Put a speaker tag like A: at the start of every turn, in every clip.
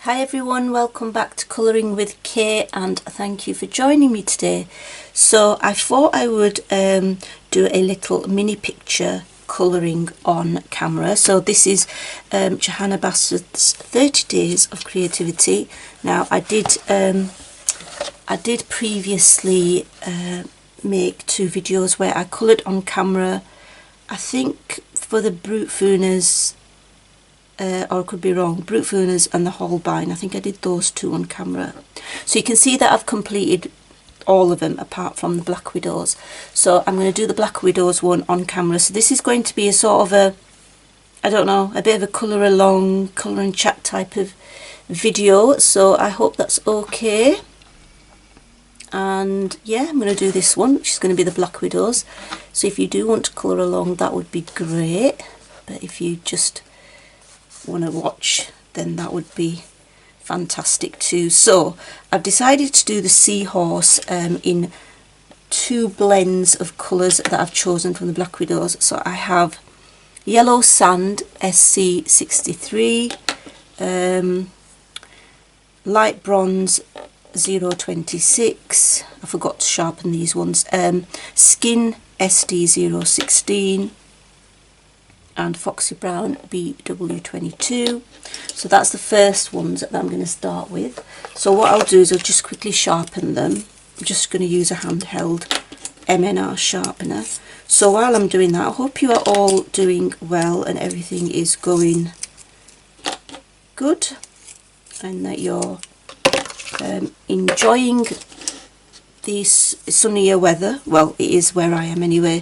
A: Hi everyone, welcome back to Colouring with Kay and thank you for joining me today. So I thought I would do a little mini picture colouring on camera. So this is Johanna Bassett's 30 Days of Creativity. Now I did previously make 2 videos where I coloured on camera, I think for the Brute Fooners, or I could be wrong, Brute Fooners and the Holbein. I think I did those 2 on camera. So you can see that I've completed all of them apart from the Black Widows. So I'm going to do the Black Widows one on camera. So this is going to be a sort of a, I don't know, a bit of a colour along, colour and chat type of video. So I hope that's okay. And yeah, I'm going to do this one, which is going to be the Black Widows. So if you do want to colour along, that would be great. But if you just want to watch, then that would be fantastic too. So I've decided to do the seahorse in 2 blends of colours that I've chosen from the Black Widows. So I have Yellow Sand SC63, Light Bronze 026, I forgot to sharpen these ones, Skin SD016, and Foxy Brown BW22. So that's the first ones that I'm going to start with. So what I'll do is I'll just quickly sharpen them. I'm just going to use a handheld MNR sharpener. So while I'm doing that, I hope you are all doing well and everything is going good and that you're enjoying this sunnier weather. Well, it is where I am anyway.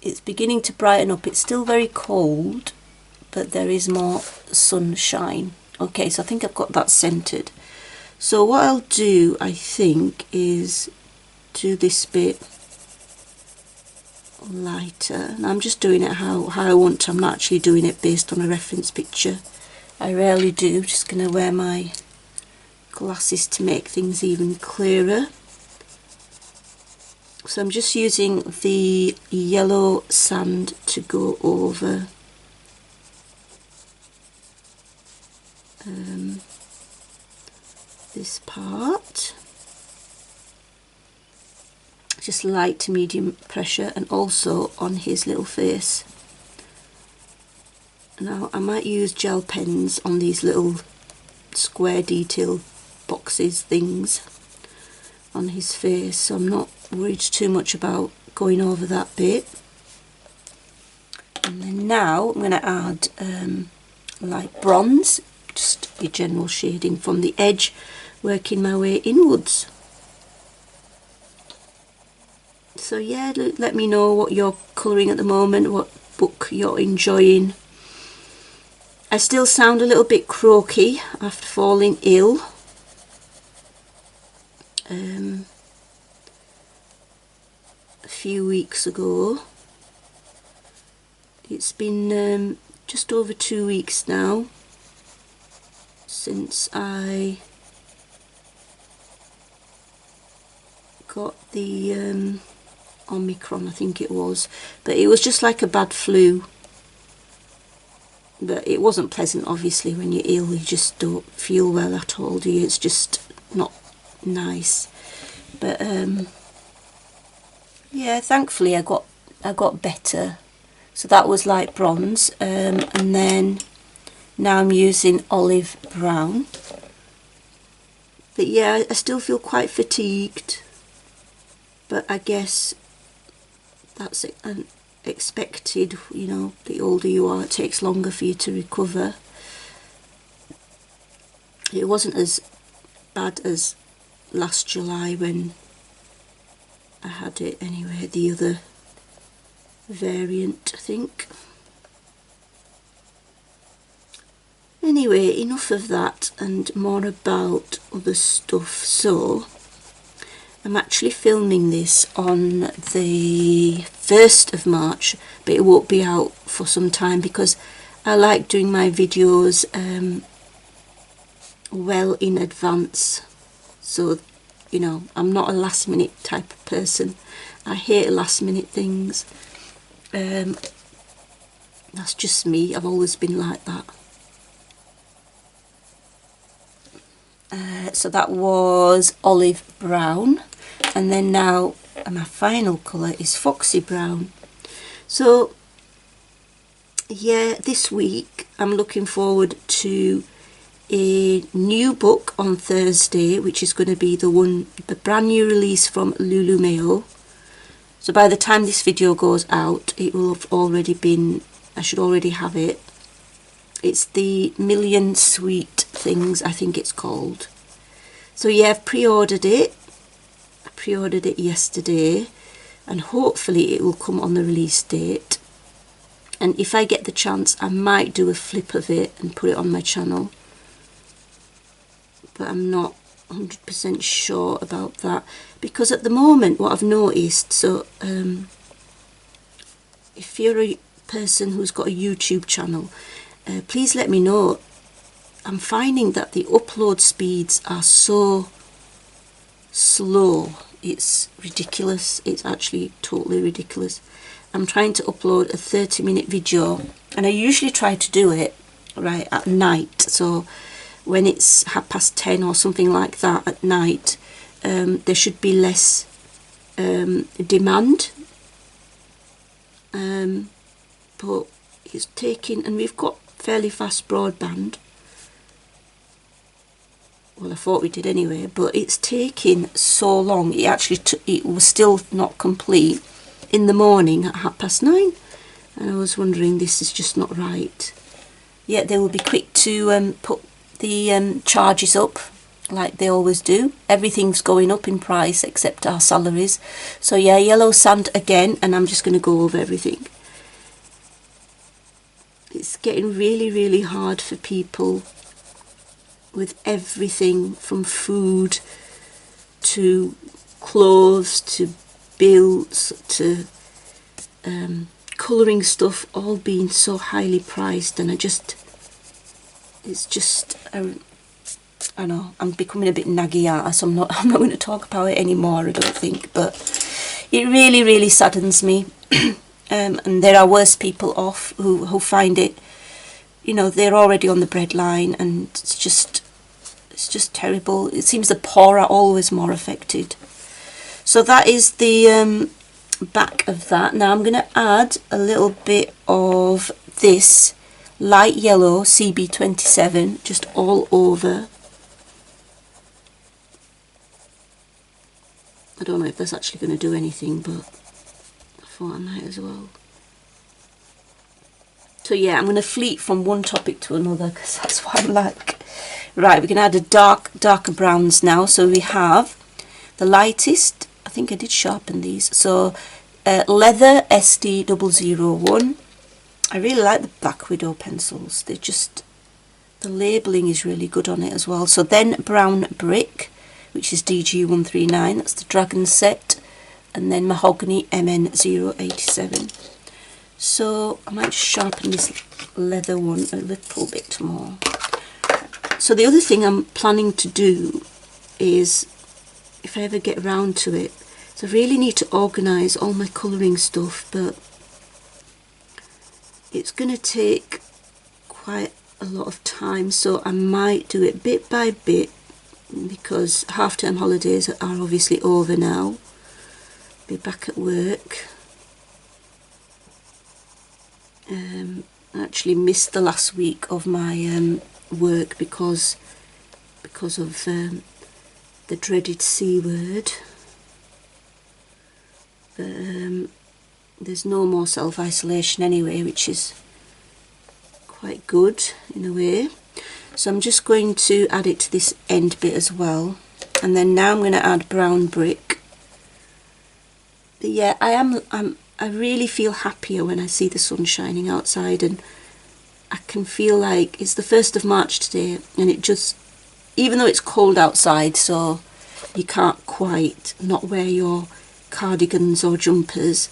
A: It's beginning to brighten up. It's still very cold, but there is more sunshine. Okay, so I think I've got that centered. So what I'll do, I think, is do this bit lighter. And I'm just doing it how I want to. I'm not actually doing it based on a reference picture. I rarely do. Just going to wear my glasses to make things even clearer. So I'm just using the yellow sand to go over this part. Just light to medium pressure, and also on his little face. Now I might use gel pens on these little square detail boxes things on his face, so I'm not worried too much about going over that bit. And then now I'm going to add light bronze, just a general shading from the edge, working my way inwards. So yeah, let me know what you're colouring at the moment, what book you're enjoying. I still sound a little bit croaky after falling ill. A few weeks ago. It's been just over 2 weeks now since I got the Omicron, I think it was, but it was just like a bad flu. But it wasn't pleasant, obviously. When you're ill, you just don't feel well at all, do you? It's just not nice. But yeah, thankfully I got better. So that was light bronze, and then now I'm using olive brown. But yeah, I still feel quite fatigued, but I guess that's expected. You know, the older you are, it takes longer for you to recover. It wasn't as bad as last July when I had it anyway, the other variant, I think. Anyway, enough of that and more about other stuff. So I'm actually filming this on the 1st of March, but it won't be out for some time because I like doing my videos well in advance. So, you know, I'm not a last minute type of person. I hate last minute things. That's just me. I've always been like that. So that was olive brown, and then now my final colour is foxy brown. So yeah, this week I'm looking forward to a new book on Thursday, which is going to be the brand new release from Lulu Mayo. So by the time this video goes out, it will have already been, I should already have it. It's the Million Sweet Things, I think it's called. So yeah, I've pre-ordered it. I pre-ordered it yesterday, and hopefully it will come on the release date. And if I get the chance, I might do a flip of it and put it on my channel. But I'm not 100% sure about that, because at the moment what I've noticed, so if you're a person who's got a YouTube channel, please let me know. I'm finding that the upload speeds are so slow. It's ridiculous. It's actually totally ridiculous. I'm trying to upload a 30-minute video, and I usually try to do it right at night, so when it's 10:30 or something like that at night, there should be less demand, but it's taking, and we've got fairly fast broadband. Well, I thought we did anyway, but it's taking so long. It actually it was still not complete in the morning at 9:30, and I was wondering, this is just not right. Yet they will be quick to put the charges up like they always do. Everything's going up in price except our salaries. So yeah, yellow sand again, and I'm just going to go over everything. It's getting really hard for people with everything from food to clothes to bills to colouring stuff, all being so highly priced, and it's just, I know, I'm becoming a bit naggy at us. I'm not going to talk about it anymore, I don't think, but it really saddens me. And there are worse people off who find it, you know, they're already on the breadline, and it's just terrible. It seems the poor are always more affected. So that is the back of that. Now I'm going to add a little bit of this light yellow CB27 just all over. I don't know if that's actually going to do anything, but I thought I might as well. So yeah, I'm going to fleet from one topic to another, because that's what I'm like. Right, we're going to add a darker browns now. So we have the lightest, I think I did sharpen these, so Leather SD001. I really like the Black Widow pencils. They're just, the labelling is really good on it as well. So then Brown Brick, which is DG139, that's the Dragon set, and then Mahogany MN087. So I might sharpen this leather one a little bit more. So the other thing I'm planning to do is, if I ever get around to it, so I really need to organise all my colouring stuff, but it's going to take quite a lot of time, so I might do it bit by bit, because half-term holidays are obviously over now. Be back at work. I actually missed the last week of my work because of the dreaded C word. But there's no more self-isolation anyway, which is quite good in a way. So I'm just going to add it to this end bit as well, and then now I'm going to add Brown Brick. But yeah, I really feel happier when I see the sun shining outside, and I can feel like it's the 1st of March today, and it just, even though it's cold outside, so you can't quite not wear your cardigans or jumpers,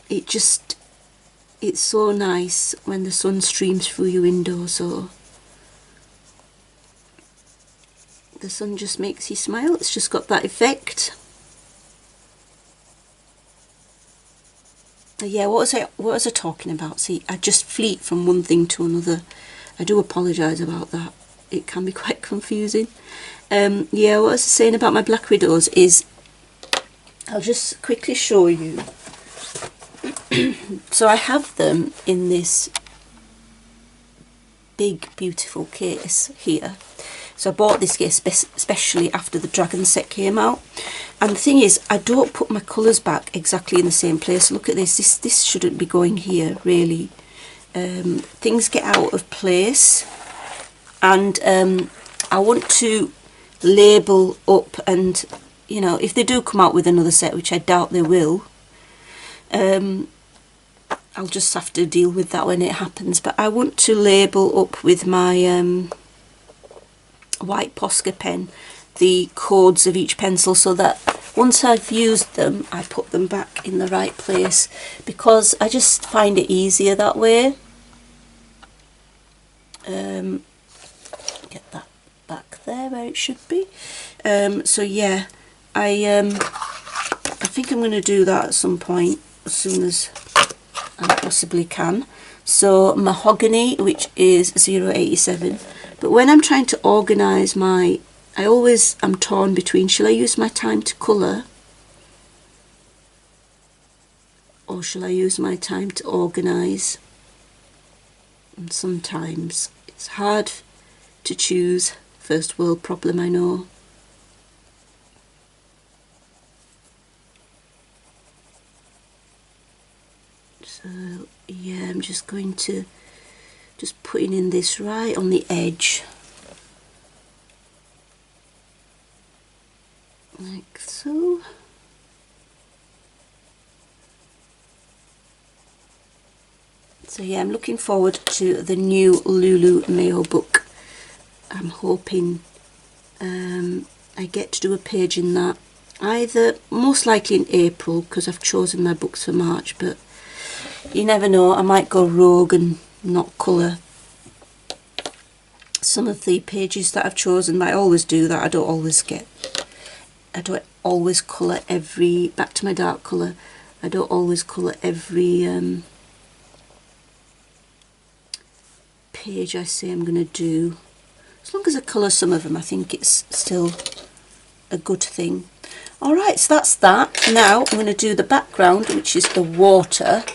A: it's so nice when the sun streams through your window. So the sun just makes you smile. It's just got that effect. Yeah, what was I talking about? See, I just fleet from one thing to another. I do apologise about that. it can be quite confusing. Yeah, what I was saying about my Black Widows is, I'll just quickly show you. So I have them in this big beautiful case here. So I bought this case especially after the Dragon set came out. And the thing is, I don't put my colours back exactly in the same place. Look at this, this shouldn't be going here really. Things get out of place, and I want to label up, and you know, if they do come out with another set, which I doubt they will, I'll just have to deal with that when it happens. But I want to label up with my white Posca pen the codes of each pencil, so that once I've used them I put them back in the right place, because I just find it easier that way. Get that back there where it should be. So yeah, I think I'm going to do that at some point as soon as I possibly can. So Mahogany, which is 087. But when I'm trying to organise my, I always am torn between, shall I use my time to colour or shall I use my time to organise? And sometimes it's hard to choose. First world problem, I know. So yeah, I'm just going to putting in this right on the edge, like so. So yeah, I'm looking forward to the new Lulu Mayo book. I'm hoping I get to do a page in that, either most likely in April, because I've chosen my books for March, but you never know, I might go rogue and not colour some of the pages that I've chosen. I always do that. I don't always colour every, back to my dark colour, I don't always colour every page I say I'm going to do. As long as I colour some of them, I think it's still a good thing. Alright, so that's that. Now I'm going to do the background, which is the water.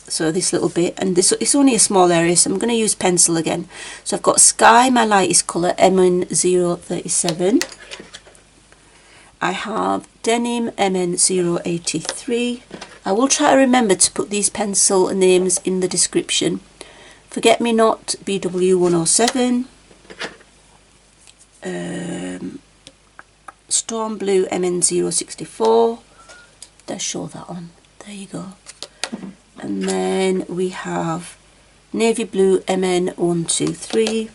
A: So this little bit, and this, it's only a small area, so I'm going to use pencil again. So I've got Skye, my lightest colour, MN037. I have Denim MN083. I will try to remember to put these pencil names in the description. Forget Me Not BW107. Storm Blue MN064. Let's show that on. There you go. And then we have Navy Blue MN123.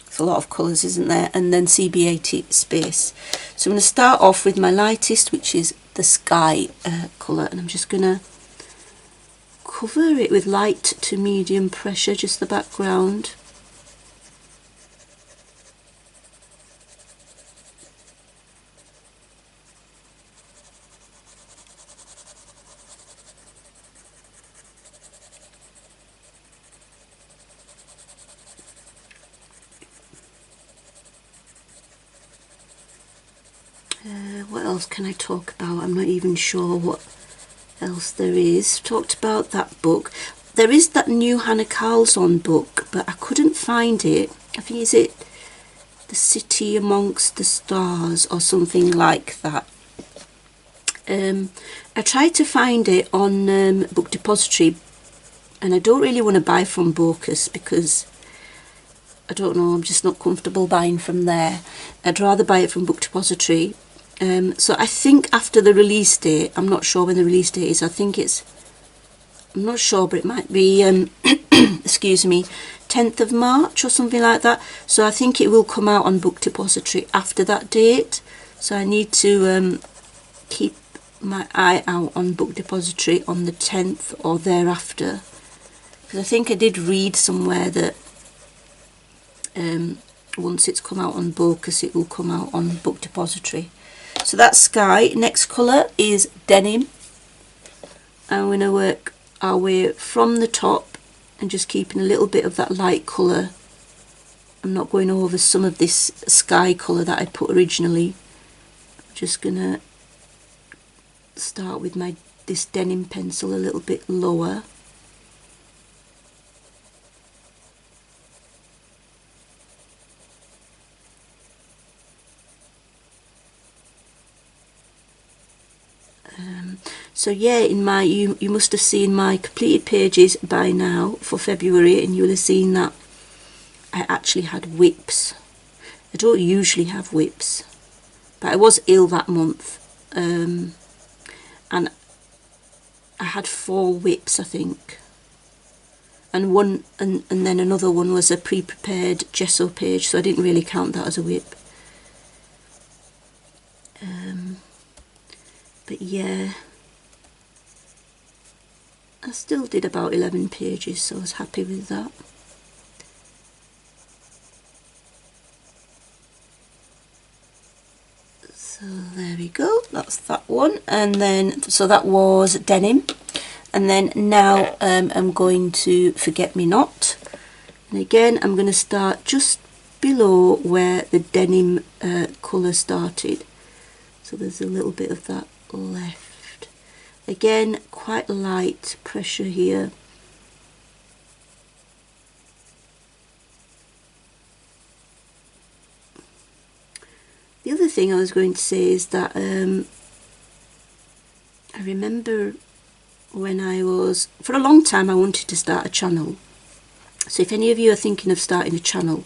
A: It's a lot of colours, isn't there? And then CB80 Space. So I'm going to start off with my lightest, which is the Skye colour, and I'm just going to cover it with light to medium pressure, just the background. What else can I talk about? I'm not even sure what else there is. Talked about that book. There is that new Hannah Carlson book, but I couldn't find it. I think, is it The City Amongst the Stars or something like that. I tried to find it on Book Depository, and I don't really want to buy from Bocus because I don't know, I'm just not comfortable buying from there. I'd rather buy it from Book Depository. So I think after the release date, I'm not sure when the release date is, I think it's, I'm not sure, but it might be, excuse me, 10th of March or something like that. So I think it will come out on Book Depository after that date. So I need to keep my eye out on Book Depository on the 10th or thereafter. Because I think I did read somewhere that once it's come out on Bocus, it will come out on Book Depository. So that's Skye. Next colour is Denim. I'm going to work our way from the top and just keeping a little bit of that light colour I'm not going over some of this sky colour that I put originally. I'm just gonna start with this denim pencil a little bit lower. So yeah, in my you must have seen my completed pages by now for February, and you'll have seen that I actually had whips. I don't usually have whips, but I was ill that month, and I had 4 whips, I think, and then another one was a pre-prepared gesso page, so I didn't really count that as a whip. But yeah, I still did about 11 pages, so I was happy with that. So there we go, that's that one. And then, so that was denim. And then now I'm going to Forget Me Not. And again, I'm going to start just below where the denim colour started. So there's a little bit of that left. Again, quite light pressure here. The other thing I was going to say is that I remember when for a long time I wanted to start a channel. So if any of you are thinking of starting a channel,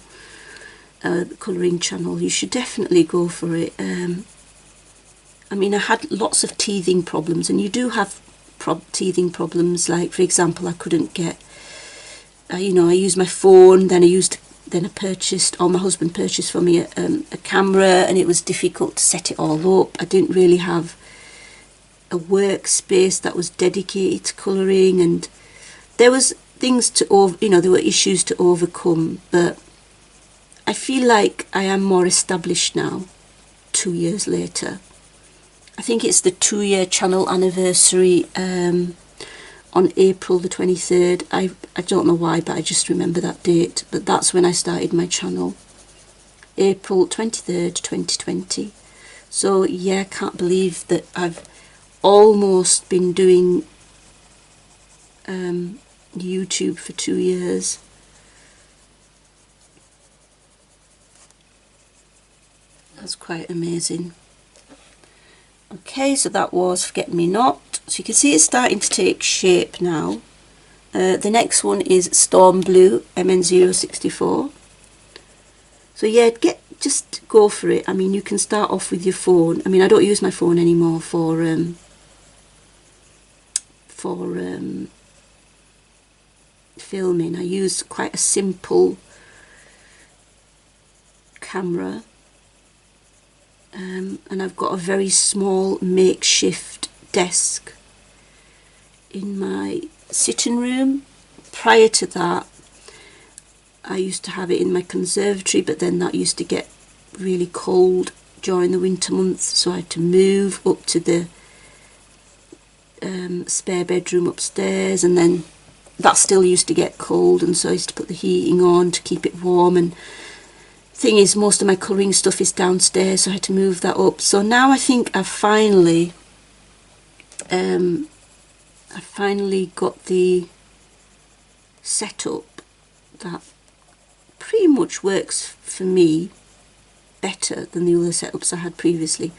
A: colouring channel, you should definitely go for it. I mean, I had lots of teething problems, and you do have teething problems, like for example I couldn't get, you know, I used my phone, then I purchased, or my husband purchased for me a camera, and it was difficult to set it all up. I didn't really have a workspace that was dedicated to colouring, and there was things to there were issues to overcome, but I feel like I am more established now, 2 years later. I think it's the 2-year channel anniversary on April the 23rd. I don't know why, but I just remember that date, but that's when I started my channel, April 23rd 2020. So yeah, I can't believe that I've almost been doing YouTube for 2 years. That's quite amazing. Okay, so that was Forget Me Not. So you can see it's starting to take shape now. The next one is Storm Blue MN064. So yeah, just go for it. I mean, you can start off with your phone. I mean, I don't use my phone anymore for filming. I use quite a simple camera. And I've got a very small makeshift desk in my sitting room. Prior to that, I used to have it in my conservatory, but then that used to get really cold during the winter months, so I had to move up to the spare bedroom upstairs, and then that still used to get cold, and so I used to put the heating on to keep it warm. And thing is, most of my colouring stuff is downstairs, so I had to move that up. So now I think I've finally got the setup that pretty much works for me better than the other setups I had previously.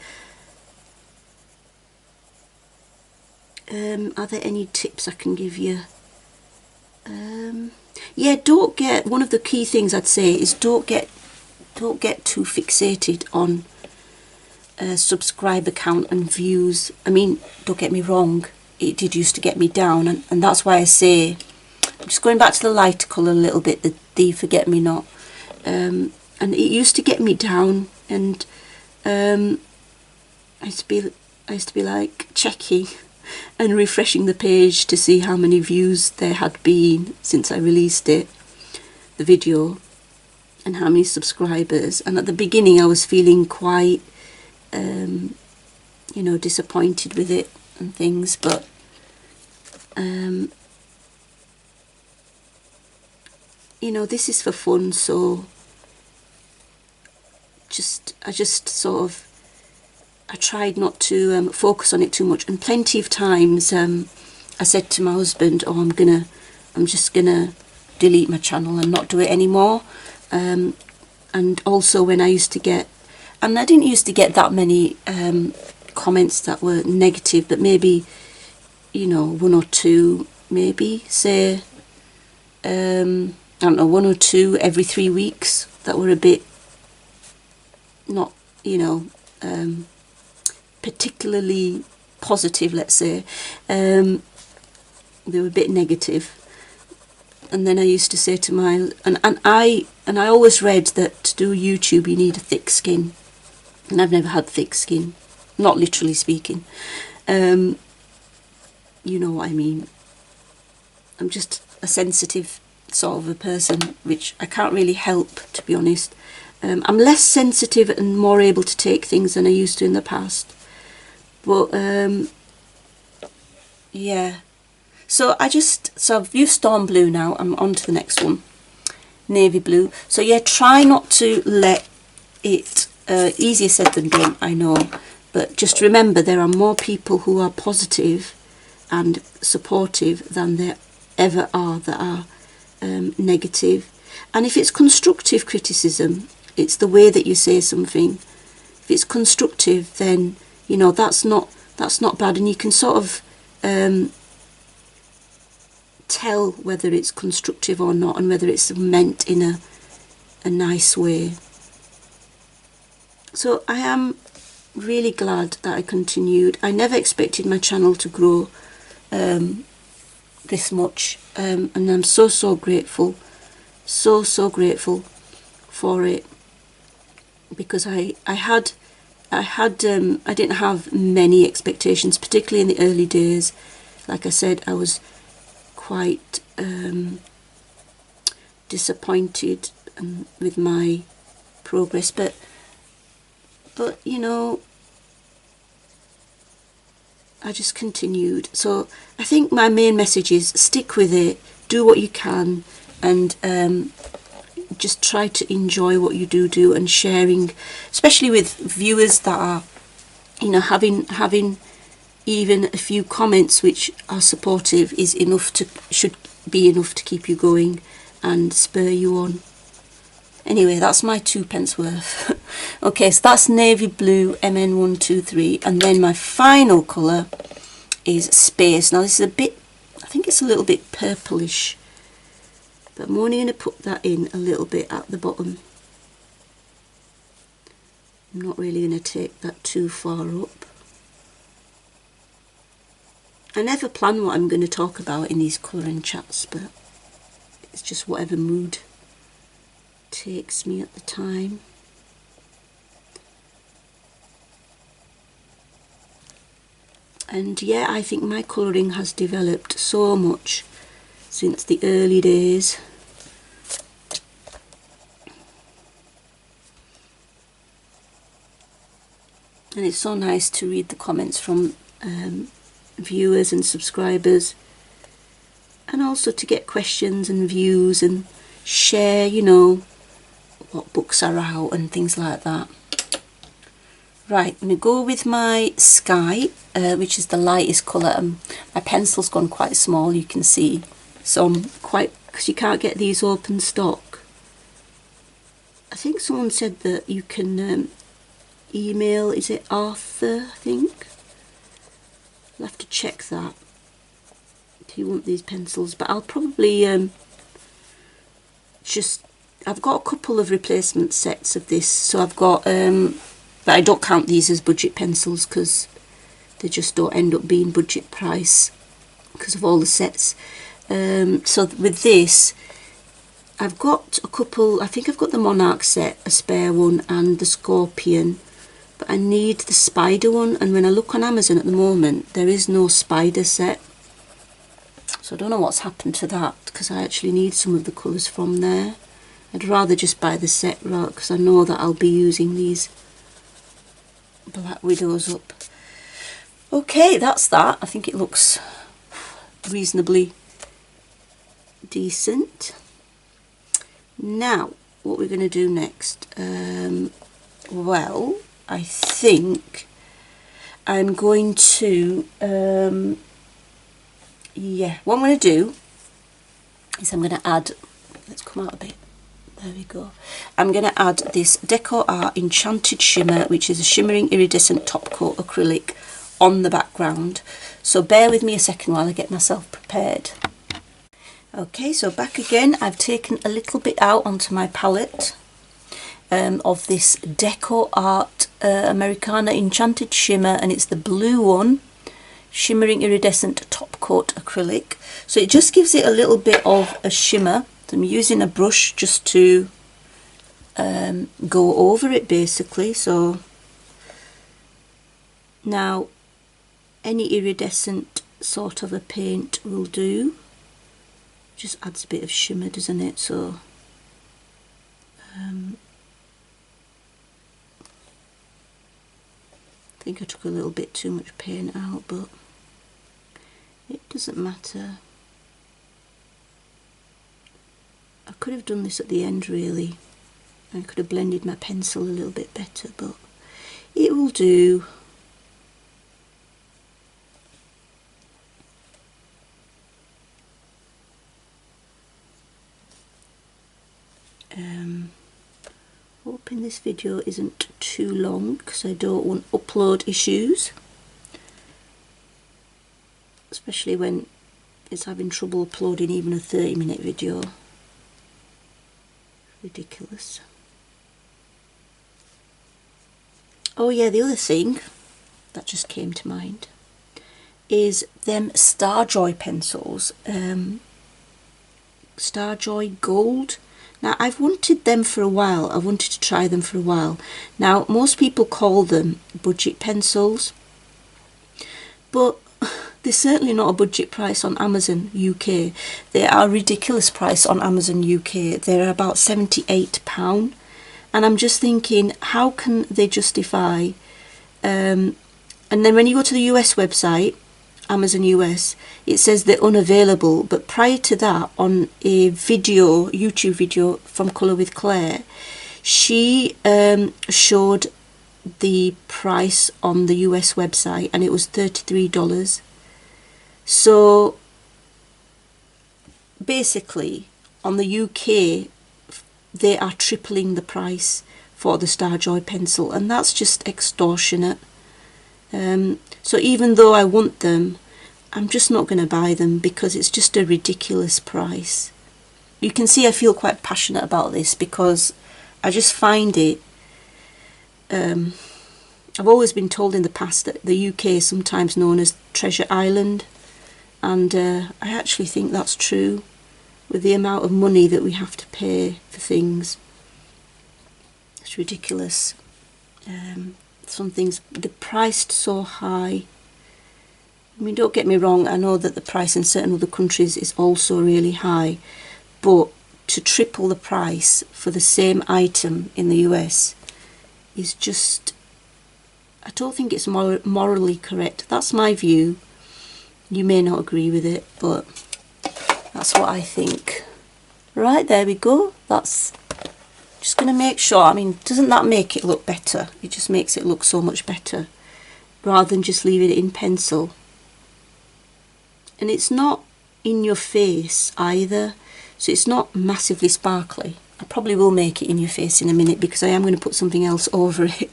A: Are there any tips I can give you? Yeah, one of the key things I'd say is don't get too fixated on subscriber count and views. I mean, don't get me wrong, it did used to get me down, and that's why I say, I'm just going back to the lighter colour a little bit, the Forget Me Not, and it used to get me down, and I used to be like checking and refreshing the page to see how many views there had been since I released it, the video, and how many subscribers. And at the beginning I was feeling quite you know, disappointed with it and things, but you know, this is for fun, so I just sort of, I tried not to focus on it too much, and plenty of times I said to my husband, oh, I'm just gonna delete my channel and not do it anymore. And also when I used to get, and I didn't used to get that many comments that were negative, but maybe, you know, one or two, maybe, say, I don't know, one or two every 3 weeks that were a bit not, you know, particularly positive, let's say. They were a bit negative. And then I used to say to my, and I always read that to do YouTube you need a thick skin, and I've never had thick skin, not literally speaking. You know what I mean. I'm just a sensitive sort of a person, which I can't really help, to be honest. I'm less sensitive and more able to take things than I used to in the past. But yeah. So I've used Storm Blue now. I'm on to the next one. Navy Blue. So yeah, try not to let it, easier said than done, I know. But just remember, there are more people who are positive and supportive than there ever are that are negative. And if it's constructive criticism, it's the way that you say something. If it's constructive, then, you know, that's not bad, and you can sort of tell whether it's constructive or not, and whether it's meant in a nice way. So I am really glad that I continued. I never expected my channel to grow this much, and I'm so grateful, so grateful for it, because I didn't have many expectations, particularly in the early days. Like I said, I was quite disappointed with my progress, but you know, I just continued. So I think my main message is stick with it, do what you can, and just try to enjoy what you do, and sharing, especially with viewers that are, you know, having even a few comments which are supportive is enough to, should be enough to keep you going and spur you on. Anyway, that's my 2p worth. Okay, so that's Navy Blue MN123, and then my final colour is Space. Now this is a bit, I think it's a little bit purplish, but I'm only going to put that in a little bit at the bottom. I'm not really going to take that too far up. I never plan what I'm going to talk about in these colouring chats, but it's just whatever mood takes me at the time. And yeah, I think my colouring has developed so much since the early days. And it's so nice to read the comments from viewers and subscribers, and also to get questions and views and share, you know, what books are out and things like that. Right, I'm going to go with my Skye, which is the lightest colour. My pencil's gone quite small, you can see, so I'm quite, because you can't get these open stock. I think someone said that you can email, is it Arthur, I think? I'll have to check that if you want these pencils, but I'll probably I've got a couple of replacement sets of this, so I've got but I don't count these as budget pencils because they just don't end up being budget price because of all the sets. So with this, I've got a couple, I think I've got the Monarch set, a spare one, and the Scorpion, but I need the Spider one, and when I look on Amazon at the moment there is no Spider set, so I don't know what's happened to that, because I actually need some of the colours from there. I'd rather just buy the set, because I know that I'll be using these Black Widows up. Okay, that's that. I think it looks reasonably decent. Now, what we're going to do next, well, I think I'm going to, yeah, what I'm going to do is I'm going to add, let's come out a bit, there we go. I'm going to add this Decoart Enchanted Shimmer, which is a shimmering iridescent top coat acrylic on the background. So bear with me a second while I get myself prepared. Okay, so back again. I've taken a little bit out onto my palette of this Decoart Americana Enchanted Shimmer, and it's the blue one, shimmering iridescent top coat acrylic. So it just gives it a little bit of a shimmer. So I'm using a brush just to go over it basically. So now any iridescent sort of a paint will do. Just adds a bit of shimmer, doesn't it? So I think I took a little bit too much paint out, but it doesn't matter. I could have done this at the end really. I could have blended my pencil a little bit better, but it will do. Hoping this video isn't too long because I don't want upload issues, especially when it's having trouble uploading even a 30-minute video. Ridiculous. Oh yeah, the other thing that just came to mind is them Starjoy pencils, Starjoy Gold. Now I've wanted them for a while, I wanted to try them for a while. Now most people call them budget pencils, but they're certainly not a budget price on Amazon UK. They are a ridiculous price on Amazon UK. They're about £78. And I'm just thinking, how can they justify, and then when you go to the US website, Amazon US, it says they're unavailable, but prior to that, on a video, YouTube video from Colour with Claire, she showed the price on the US website and it was $33. So basically on the UK they are tripling the price for the Starjoy pencil, and that's just extortionate. So even though I want them, I'm just not going to buy them because it's just a ridiculous price. You can see I feel quite passionate about this because I just find it, I've always been told in the past that the UK is sometimes known as Treasure Island, and I actually think that's true with the amount of money that we have to pay for things. It's ridiculous. Some things, they're priced so high. I mean, don't get me wrong, I know that the price in certain other countries is also really high, but to triple the price for the same item in the US is just, I don't think it's morally correct. That's my view. You may not agree with it, but that's what I think. Right, there we go. That's just going to make sure, I mean, doesn't that make it look better? It just makes it look so much better rather than just leaving it in pencil. And it's not in your face either, so it's not massively sparkly. I probably will make it in your face in a minute because I am going to put something else over it,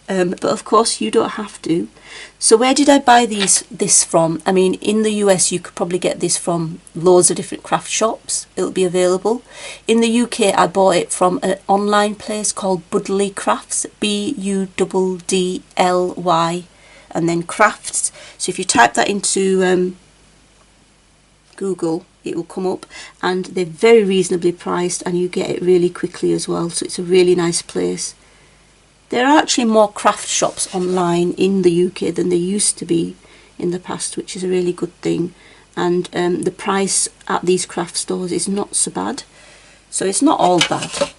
A: but of course you don't have to. So where did I buy this from? I mean, in the US you could probably get this from loads of different craft shops. It'll be available. In the UK I bought it from an online place called Buddly Crafts, Buddly, and then crafts. So if you type that into Google, it will come up, and they're very reasonably priced and you get it really quickly as well, so it's a really nice place. There are actually more craft shops online in the UK than there used to be in the past, which is a really good thing, and the price at these craft stores is not so bad, so it's not all bad.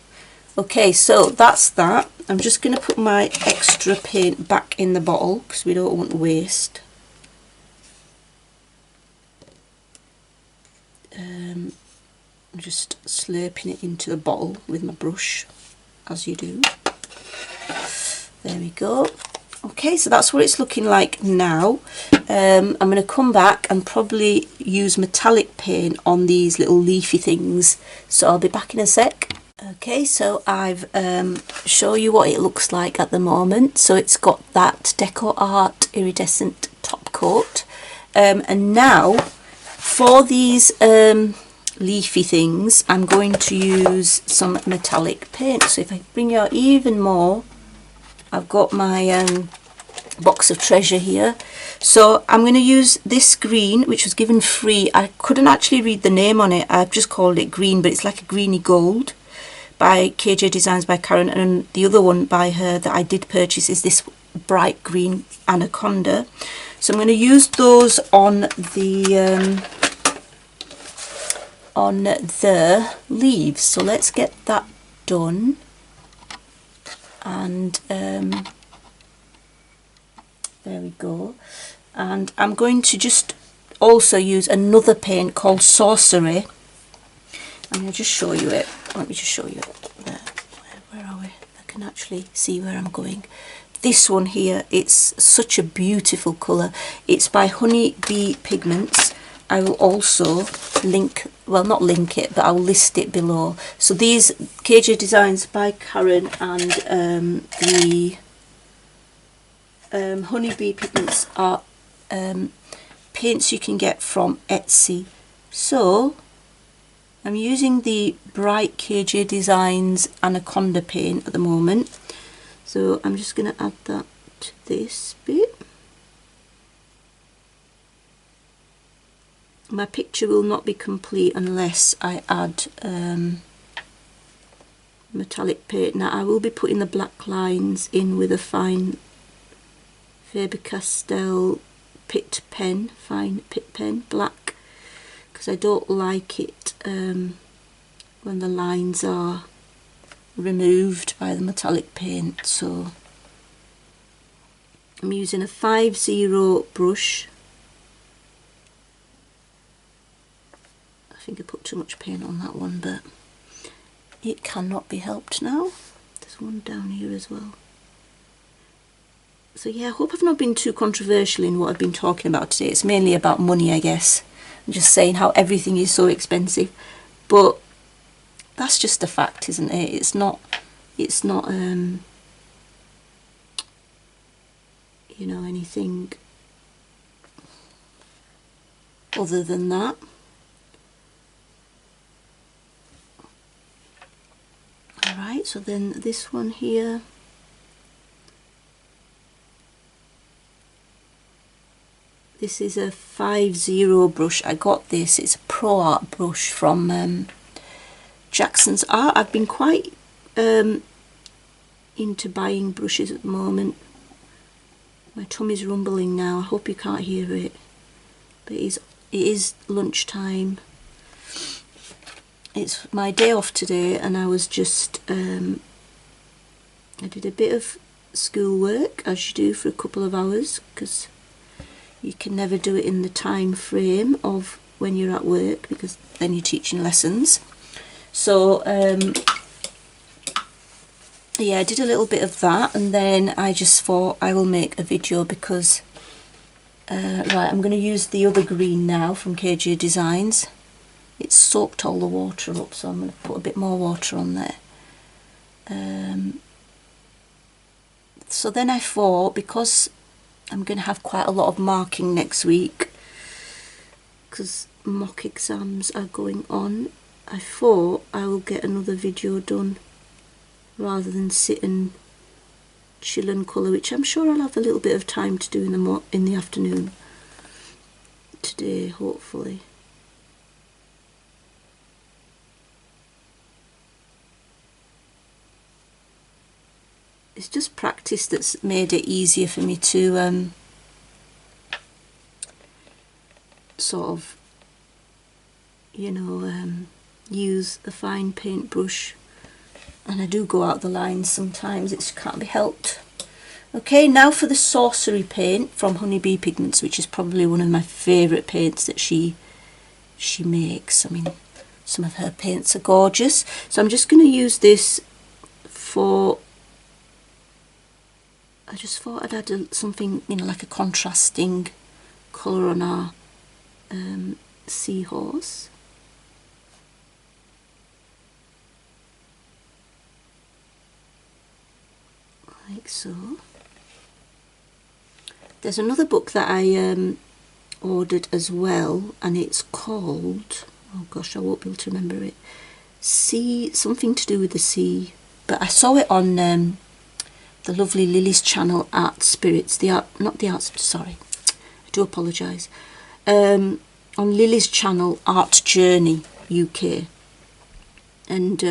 A: Okay, so that's that. I'm just going to put my extra paint back in the bottle because we don't want waste. I'm just slurping it into the bottle with my brush, as you do. There we go. Okay, so that's what it's looking like now. I'm going to come back and probably use metallic paint on these little leafy things. So I'll be back in a sec. Okay, so I've show you what it looks like at the moment. So it's got that Decoart iridescent top coat. And now for these leafy things, I'm going to use some metallic paint. So if I bring you out even more, I've got my box of treasure here. So I'm going to use this green, which was given free. I couldn't actually read the name on it. I've just called it green, but it's like a greeny gold, by KJ Designs by Karen. And the other one by her that I did purchase is this bright green Anaconda. So I'm going to use those on the leaves. So let's get that done. And there we go. And I'm going to just also use another paint called Sorcery. I'm going to just show you it. Let me just show you it. There. Where are we? I can actually see where I'm going. This one here, it's such a beautiful colour. It's by Honeybee Pigments. I will also link, well, not link it, but I'll list it below. So these KJ Designs by Karen and the Honeybee Pigments are paints you can get from Etsy. So I'm using the bright KJ Designs Anaconda paint at the moment. So I'm just going to add that to this bit. My picture will not be complete unless I add metallic paint. Now I will be putting the black lines in with a fine Faber-Castell pit pen, fine pit pen, black, because I don't like it when the lines are removed by the metallic paint. So I'm using a 5-0 brush. I think I put too much paint on that one, but it cannot be helped now. There's one down here as well. So yeah, I hope I've not been too controversial in what I've been talking about today. It's mainly about money, I guess. I'm just saying how everything is so expensive. But that's just a fact, isn't it? It's not you know, anything other than that. Alright, so then this one here, this is a 5-0 brush. I got this, it's a Pro Art brush from Jackson's Art. I've been quite into buying brushes at the moment. My tummy's rumbling now, I hope you can't hear it, but it is lunchtime. It's my day off today, and I was just I did a bit of schoolwork, as you do, for a couple of hours, because you can never do it in the time frame of when you're at work, because then you're teaching lessons. So yeah, I did a little bit of that, and then I just thought I will make a video because right, I'm going to use the other green now from KJ Designs. It's soaked all the water up, so I'm going to put a bit more water on there. So then I thought, because I'm going to have quite a lot of marking next week, because mock exams are going on, I thought I will get another video done rather than sit and chill and colour, which I'm sure I'll have a little bit of time to do in the afternoon today, hopefully. It's just practice that's made it easier for me to sort of, you know, use a fine paintbrush, and I do go out the lines sometimes, it can't be helped. Okay, now for the Sorcery paint from Honeybee Pigments, which is probably one of my favourite paints that she makes. I mean, some of her paints are gorgeous. So I'm just going to use this for I just thought I'd add something, you know, like a contrasting colour on our seahorse. Like so. There's another book that I ordered as well, and it's called, oh gosh, I won't be able to remember it. Sea, something to do with the sea. But I saw it on the lovely Lily's channel, Art Spirits, sorry, I do apologise. On Lily's channel, Art Journey UK, and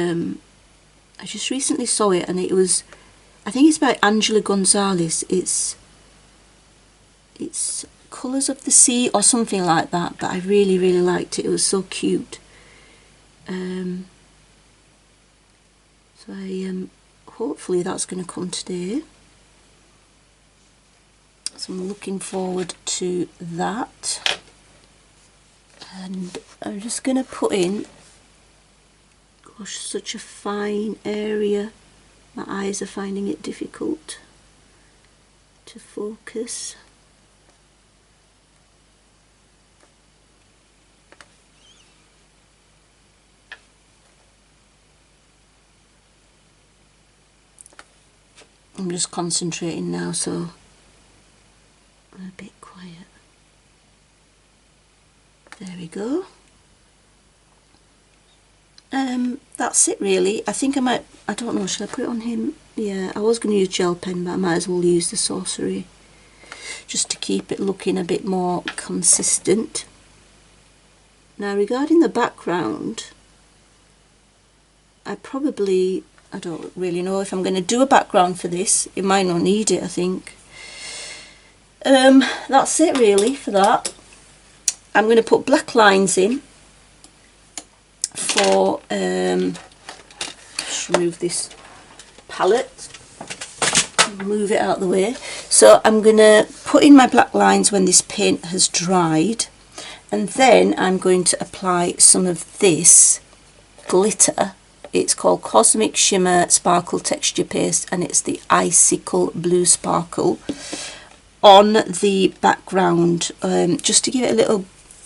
A: I just recently saw it, and it was, I think it's by Angela Gonzalez. It's Colours of the Sea or something like that, but I really, really liked it. It was so cute. So hopefully that's going to come today. So I'm looking forward to that. And I'm just going to put in, gosh, such a fine area. My eyes are finding it difficult to focus. I'm just concentrating now, so I'm a bit quiet. There we go. That's it really. I think I don't know, should I put it on him? Yeah, I was going to use gel pen, but I might as well use the Sorcery just to keep it looking a bit more consistent. Now regarding the background, I don't really know if I'm going to do a background for this. It might not need it, I think. That's it really for that. I'm going to put black lines in for, just remove this palette, move it out of the way. So I'm going to put in my black lines when this paint has dried, and then I'm going to apply some of this glitter. It's called Cosmic Shimmer Sparkle Texture Paste, and it's the Icicle Blue Sparkle on the background, just to give it a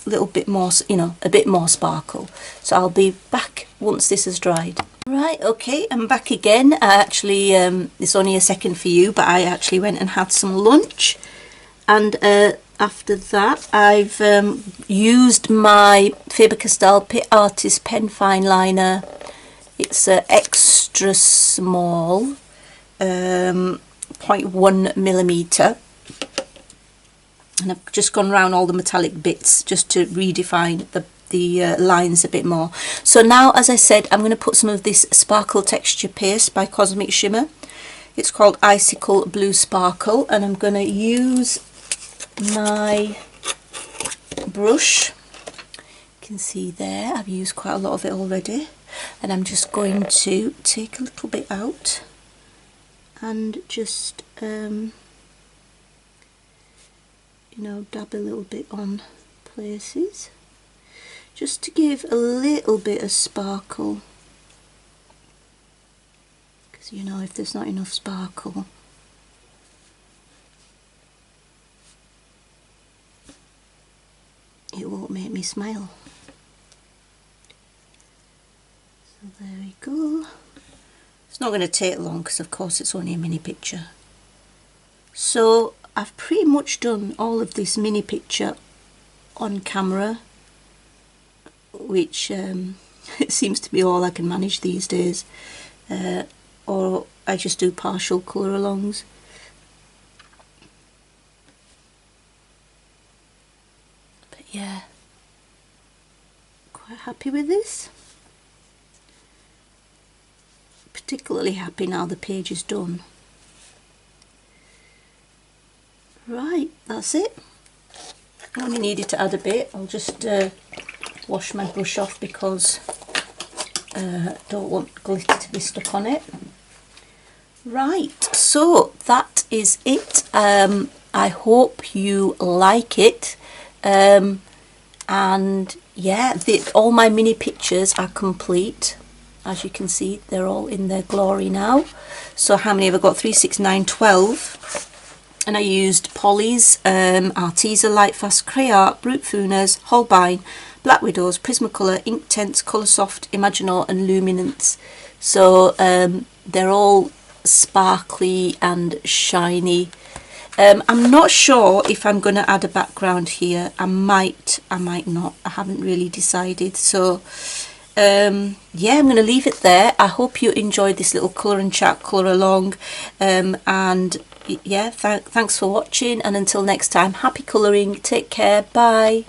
A: little bit more, you know, a bit more sparkle. So I'll be back once this has dried. Right, okay, I'm back again. I actually, it's only a second for you, but I actually went and had some lunch, and after that I've used my Faber-Castell Pit Artist Pen Fine Liner. It's extra small, 0.1 millimeter, and I've just gone around all the metallic bits just to redefine the lines a bit more. So now, as I said, I'm going to put some of this Sparkle Texture Paste by Cosmic Shimmer. It's called Icicle Blue Sparkle, and I'm going to use my brush. You can see there I've used quite a lot of it already. And I'm just going to take a little bit out and just, you know, dab a little bit on places, just to give a little bit of sparkle. Because, you know, if there's not enough sparkle, it won't make me smile. So there we go. It's not going to take long because of course it's only a mini picture. So I've pretty much done all of this mini picture on camera, which it seems to be all I can manage these days, or I just do partial colour alongs. But yeah, quite happy with this. Particularly happy now the page is done. Right, that's it. I only needed to add a bit. I'll just wash my brush off because I don't want glitter to be stuck on it. Right, so that is it. I hope you like it. And yeah, all my mini pictures are complete. as you can see, they're all in their glory now. So how many have I got? 3, 6, 9, 12. And I used Polly's, Arteza Lightfast, Crayart, Brute Funas, Holbein, Black Widows, Prismacolor, Inktense, Coloursoft, Imaginal and Luminance. So they're all sparkly and shiny. I'm not sure if I'm going to add a background here. I might not. I haven't really decided. So yeah, I'm going to leave it there. I hope you enjoyed this little colour and chat colour along, and yeah, thanks for watching, and until next time, happy colouring, take care, bye.